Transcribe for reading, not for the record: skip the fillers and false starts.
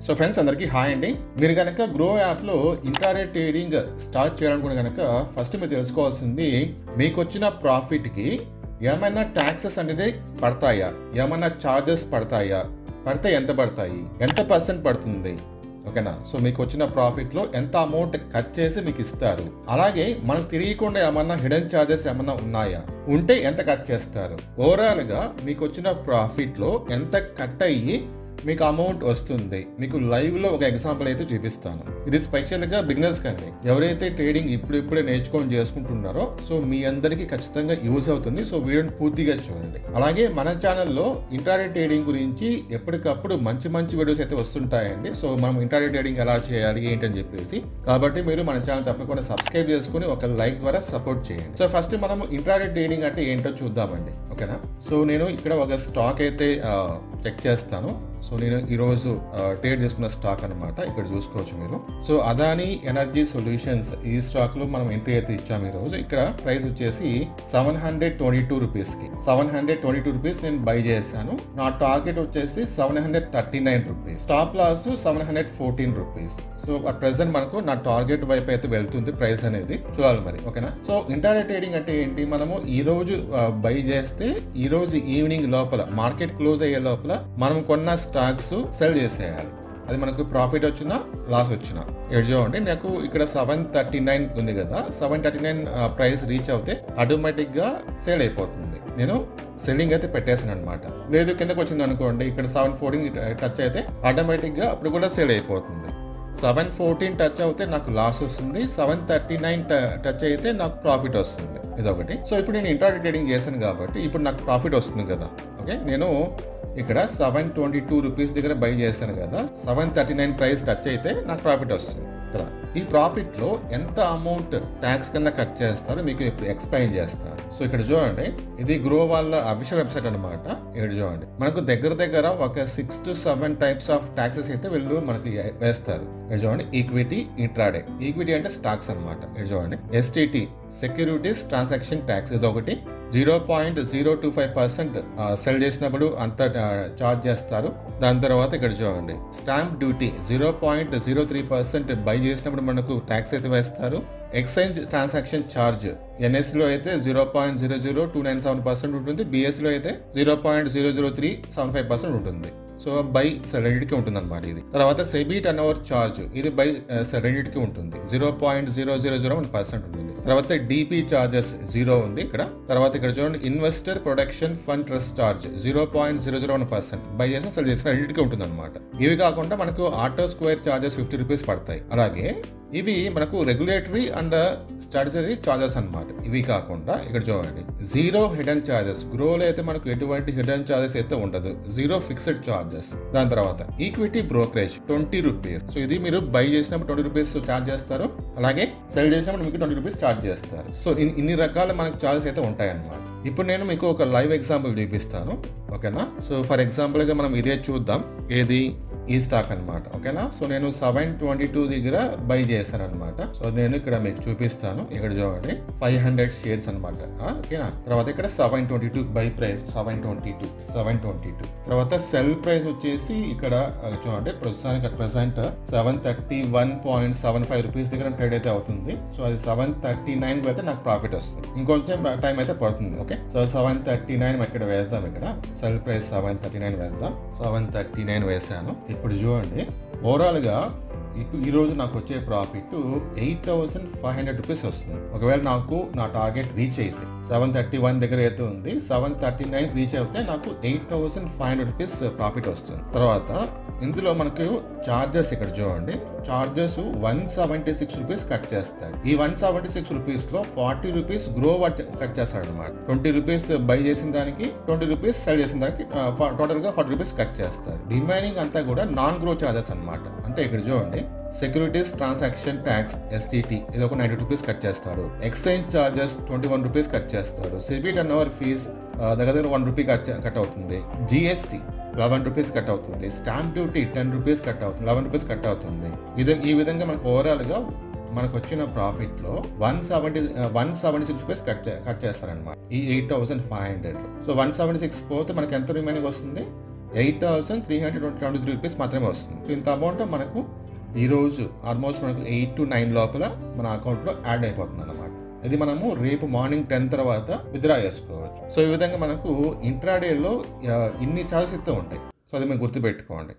So friends అందరికీ hi అండి. మీరు కనుక గ్రో యాప్లో ఇంట్రాడే ట్రేడింగ్ స్టార్ట్ చేయాలనుకుంటే కనుక ఫస్ట్ మీరు తెలుసుకోవాల్సింది మీకు వచ్చిన ప్రాఫిట్కి ఏమైనా ట్యాక్సెస్ అనేది పడతాయా, ఏమైనా ఛార్జెస్ పడతాయా, పడితే ఎంత పడతాయి, ఎంత పర్సెంట్ పడుతుంది, ఓకేనా. సో మీకు వచ్చిన ప్రాఫిట్లో ఎంత అమౌంట్ కట్ చేసి మీకు ఇస్తారు, అలాగే మనకు తెలియకుండా ఏమన్నా హిడెన్ ఛార్జెస్ ఏమన్నా ఉన్నాయా, ఉంటే ఎంత కట్ చేస్తారు, ఓవరాల్గా మీకు వచ్చిన ప్రాఫిట్లో ఎంత కట్ అయ్యి మీకు అమౌంట్ వస్తుంది. మీకు లైవ్లో ఒక ఎగ్జాంపుల్ అయితే చూపిస్తాను. ఇది స్పెషల్గా బిగినర్స్ కండి, ఎవరైతే ట్రేడింగ్ ఇప్పుడే నేర్చుకొని చేసుకుంటున్నారో సో మీ అందరికీ ఖచ్చితంగా యూజ్ అవుతుంది. సో వీడియోని పూర్తిగా చూడండి. అలాగే మన ఛానల్లో ఇంట్రాడే ట్రేడింగ్ గురించి ఎప్పటికప్పుడు మంచి వీడియోస్ అయితే వస్తుంటాయండి. సో మనం ఇంట్రాడే ట్రేడింగ్ ఎలా చేయాలి ఏంటని చెప్పేసి, కాబట్టి మీరు మన ఛానల్ తప్పకుండా సబ్స్క్రైబ్ చేసుకుని ఒక లైక్ ద్వారా సపోర్ట్ చేయండి. సో ఫస్ట్ మనం ఇంట్రాడే ట్రేడింగ్ అంటే ఏంటో చూద్దామండి, ఓకేనా. సో నేను ఇక్కడ ఒక స్టాక్ అయితే చెక్ చేస్తాను. సో నేను ఈరోజు ట్రేడ్ చేసుకున్న స్టాక్ అనమాట, ఇక్కడ చూసుకోవచ్చు మీరు. సో అదానీ ఎనర్జీ సొల్యూషన్స్ ఈ స్టాక్ లో మనం ఎంట్రీ అయితే ఇచ్చాము ఈరోజు. ఇక్కడ ప్రైస్ వచ్చేసి 722 రూపీస్కి 722 రూపీస్ నేను బై చేశాను. నా టార్గెట్ వచ్చేసి 739 rupees, stop loss 714 rupees. So at present మనకు నా టార్గెట్ వైపు అయితే వెళ్తుంది ప్రైస్ అనేది, చూడాలి మరి, ఓకేనా. సో ఇంట్రాడే ట్రేడింగ్ అంటే ఏంటి, మనము ఈ రోజు బై చేస్తే ఈ రోజు ఈవినింగ్ లోపల మార్కెట్ క్లోజ్ అయ్యే లోపల మనం కొన్న స్టాక్స్ సెల్ చేసేయాలి. అది మనకు ప్రాఫిట్ వచ్చినా లాస్ వచ్చినా. ఎడ్ చూడండి, నాకు ఇక్కడ 739 ఉంది కదా, 739 ప్రైస్ రీచ్ అవుతే ఆటోమేటిక్ గా సేల్ అయిపోతుంది. నేను సెల్లింగ్ అయితే పెట్టేసాను అనమాట. లేదు కిందకు వచ్చింది అనుకోండి, ఇక్కడ 714 టచ్ అయితే ఆటోమేటిక్ గా అప్పుడు కూడా సేల్ అయిపోతుంది. 714 టచ్ అవుతే నాకు లాస్ వస్తుంది, 739 టచ్ అయితే నాకు ప్రాఫిట్ వస్తుంది. ఇదొకటి. సో ఇప్పుడు నేను ఇంట్రాడే ట్రేడింగ్ చేశాను కాబట్టి ఇప్పుడు నాకు ప్రాఫిట్ వస్తుంది కదా, ఓకే. నేను ఇక్కడ 722 రూపీస్ దగ్గర బై చేశాను కదా, 739 ప్రైస్ టచ్ అయితే నాకు ప్రాఫిట్ వస్తుంది కదా. ఈ ప్రాఫిట్ లో ఎంత అమౌంట్ ట్యాక్స్ కింద కట్ చేస్తారో మీకు ఇప్పుడు ఎక్స్ప్లెయిన్ చేస్తాను. సో ఇక్కడ చూడండి, ఇది గ్రో వాళ్ళ అఫీషియల్ వెబ్సైట్ అనమాట. ఇక్కడ చూడండి, మనకు దగ్గర ఒక 6 to 7 టైప్స్ ఆఫ్ ట్యాక్సెస్ అయితే వీళ్ళు మనకి వేస్తారు. ఇక్కడ చూడండి, ఈక్విటీ, ఇంట్రాడే. ఈక్విటీ అంటే స్టాక్స్ అనమాట. ఇక్కడ చూడండి, ఎస్టిటి సెక్యూరిటీస్ ట్రాన్సాక్షన్ ట్యాక్స్, ఇది ఒకటి 0.025% సెల్ చేసినప్పుడు అంత చార్జ్ చేస్తారు. దాని తర్వాత ఇక్కడ చూడండి, స్టాంప్ డ్యూటీ 0.03% బై చేసినప్పుడు మనకు ట్యాక్స్ అయితే వేస్తారు. ఎక్స్చేంజ్ ట్రాన్సాక్షన్ ఛార్జ్ ఎన్ఎస్లో అయితే 0.00297% ఉంటుంది, బిఎస్లో అయితే 0.00375% ఉంటుంది. సో బై రెండింటికి ఉంటుంది అనమాట ఇది. తర్వాత సెబీ టర్న్ ఓవర్ ఛార్జ్, ఇది బై రెండింటికి ఉంటుంది, 0.0001% ఉంటుంది. తర్వాత డిపి ఛార్జెస్ 0 ఉంది ఇక్కడ. తర్వాత ఇక్కడ చూడండి, investor protection fund trust charge 0.001% by చేసిన సెల్ చేసిన రెండింటికి ఉంటుంది అనమాట. ఇవి కాకుండా మనకు ఆటో స్క్వేర్ ఛార్జెస్ 50 రూపీస్ పడతాయి. అలాగే ఇవి మనకు రెగ్యులేటరీ అండ్ స్ట్రాటజరీ ఛార్జెస్ అనమాట. ఇవి కాకుండా ఇక్కడ చూడండి, జీరో హిడెన్ ఛార్జెస్. గ్రోలో అయితే మనకు ఎటువంటి హిడెన్ ఛార్జెస్ అయితే ఉండదు, జీరో ఫిక్స్డ్ ఛార్జెస్. దాని తర్వాత ఈక్విటీ బ్రోకరేజ్ 20 రూపీస్. సో ఇది మీరు బై చేసినప్పుడు 20 రూపీస్ ఛార్జ్ చేస్తారు, అలాగే సెల్ చేసినప్పుడు మీకు 20 రూపీస్ ఛార్జ్ చేస్తారు. సో ఇన్ని రకాల మనకు ఛార్జెస్ అయితే ఉంటాయి అన్నమాట. ఇప్పుడు నేను మీకు ఒక లైవ్ ఎగ్జాంపుల్ చూపిస్తాను, ఓకేనా. సో ఫర్ ఎగ్జాంపుల్ గా మనం ఇదే చూద్దాం, ఏది ఈ స్టాక్ అనమాట, ఓకేనా. సో నేను 722 దగ్గర బై చేశాను అనమాట. సో నేను ఇక్కడ మీకు చూపిస్తాను. ఇక్కడ చూడండి, 500 షేర్స్ అనమాట, ఓకేనా. తర్వాత ఇక్కడ 722 బై ప్రైస్ 722. తర్వాత సెల్ ప్రైస్ వచ్చేసి ఇక్కడ చూడండి, ప్రస్తుతానికి ప్రెసెంట్ 731.75 రూపీస్ దగ్గర ట్రేడ్ అయితే అవుతుంది. సో అది 739 అయితే నాకు ప్రాఫిట్ వస్తుంది. ఇంకొంచెం టైం అయితే పడుతుంది, ఓకే. సో 739 ఇక్కడ వేద్దాం. ఇక్కడ సెల్ ప్రైస్ 739 వేద్దాం. 739 వేసాను. ఇప్పుడు చూడండి, ఓవరాల్గా ఈరోజు నాకు వచ్చే ప్రాఫిట్ 8,500 రూపీస్ వస్తుంది. ఒకవేళ నాకు నా టార్గెట్ రీచ్ అయితే 731 దగ్గర అయితే ఉంది, 739 రీచ్ అయితే నాకు 8,500 రూపీస్ ప్రాఫిట్ వస్తుంది. తర్వాత ఇందులో మనకు చార్జెస్ ఇక్కడ చూడండి, చార్జెస్ 176 రూపీస్ కట్ చేస్తాడు. ఈ 176 రూపీస్ లో 40 రూపీస్ గ్రో కట్ చేస్తాడు అనమాట. 20 రూపీస్ బై చేసిన దానికి, 20 రూపీస్ సెల్ చేసిన దానికి టోటల్ గా 40 రూపీస్ కట్ చేస్తారు. రిమైనింగ్ అంతా కూడా నాన్ గ్రో చార్జెస్ అనమాట. అంటే ఇక్కడ చూడండి, సెక్యూరిటీస్ ట్రాన్సాక్షన్ ట్యాక్స్ ఎస్టిటి ఇది ఒక 90 రూపీస్ కట్ చేస్తాడు. ఎక్స్చేంజ్ చార్జెస్ 21 రూపీస్ కట్ చేస్తాడు. సెబీ టర్న్ ఓవర్ ఫీజ్ దగ్గర 1 రూపీ కట్ అవుతుంది. జిఎస్టి 11 రూపీస్ కట్ అవుతుంది. స్టాంప్ డ్యూటీ 10 రూపీస్ కట్ అవుతుంది, 11 రూపీస్ కట్ అవుతుంది. ఈ విధంగా మనకు ఓవరాల్ గా మనకు వచ్చిన ప్రాఫిట్ లో 176 రూపీస్ కట్ చేస్తారనమాట ఈ 8,500. సో 176 పోతే మనకి ఎంత రిమైనింగ్ వస్తుంది, 8,323 రూపీస్ మాత్రమే వస్తుంది. ఇంత అమౌంట్ మనకు ఈరోజు ఆల్మోస్ట్ మనకు 8 to 9 లోపల మన అకౌంట్లో యాడ్ అయిపోతుంది అన్నమాట. ఇది మనము రేపు మార్నింగ్ 10 తర్వాత విత్డ్రా చేసుకోవచ్చు. సో ఈ విధంగా మనకు ఇంట్రాడేలో ఇన్ని ఛార్జెస్ అయితే ఉంటాయి. సో అది మీరు గుర్తుపెట్టుకోండి.